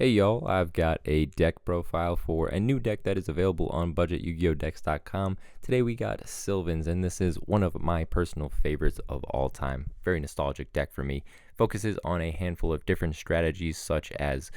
Hey y'all, I've got a deck profile for a new deck that is available on budgetyugiohdecks.com. Today we got Sylvans, and this is one of my personal favorites of all time. Very nostalgic deck for me. Focuses on a handful of different strategies such as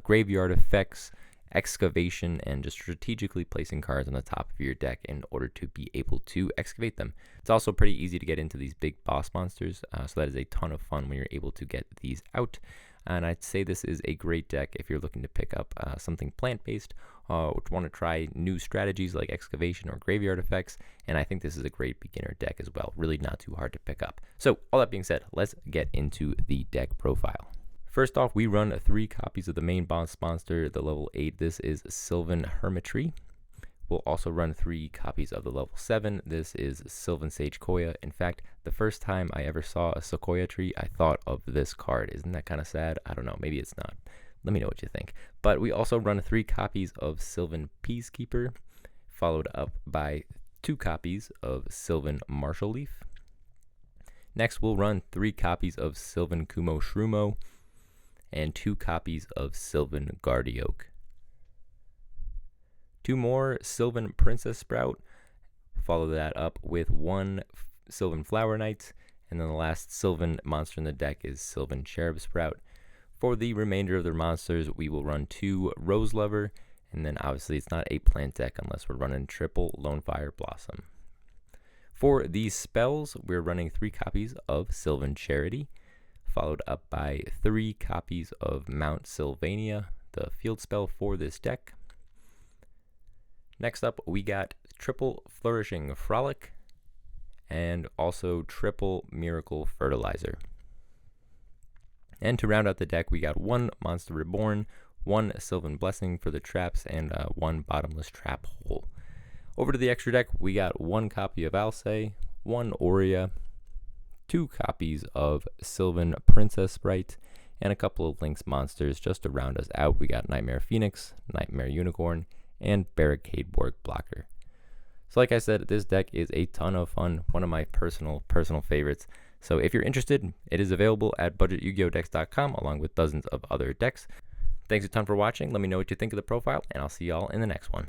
graveyard effects, excavation, and just strategically placing cards on the top of your deck in order to be able to excavate them. It's also pretty easy to get into these big boss monsters, so that is a ton of fun when you're able to get these out. And I'd say this is a great deck if you're looking to pick up something plant-based, or want to try new strategies like excavation or graveyard effects, and I think this is a great beginner deck as well, really not too hard to pick up. So all that being said, let's get into the deck profile. First off, we run 3 copies of the main boss monster, the level 8. This is Sylvan Hermitry. We'll also run 3 copies of the level 7. This is Sylvan Sequoia. In fact, the first time I ever saw a Sequoia tree, I thought of this card. Isn't that kind of sad? I don't know. Maybe it's not. Let me know what you think. But we also run 3 copies of Sylvan Peacekeeper, followed up by 2 copies of Sylvan Marshall Leaf. Next, we'll run 3 copies of Sylvan Kumo Shrumo and 2 copies of Sylvan Guardioch. 2 more Sylvan Princess Sprout, follow that up with 1 Sylvan Flower Knight, and then the last Sylvan monster in the deck is Sylvan Cherub Sprout. For the remainder of their monsters, we will run 2 Rose Lover, and then obviously it's not a plant deck unless we're running triple Lonefire Blossom. For these spells, we're running 3 copies of Sylvan Charity, followed up by 3 copies of Mount Sylvania, the field spell for this deck. Next up, we got triple Flourishing Frolic and also triple Miracle Fertilizer. And to round out the deck, we got 1 Monster Reborn, 1 Sylvan Blessing for the traps, and 1 Bottomless Trap Hole. Over to the extra deck, we got 1 copy of Alcei, 1 Aurea, 2 copies of Sylvan Princess Sprite, and a couple of Lynx monsters just to round us out. We got Nightmare Phoenix, Nightmare Unicorn, and Barricade Borg Blocker. So like I said, this deck is a ton of fun, one of my personal favorites. So if you're interested, it is available at budgetyugiohdecks.com along with dozens of other decks. Thanks a ton for watching. Let me know what you think of the profile, and I'll see y'all in the next one.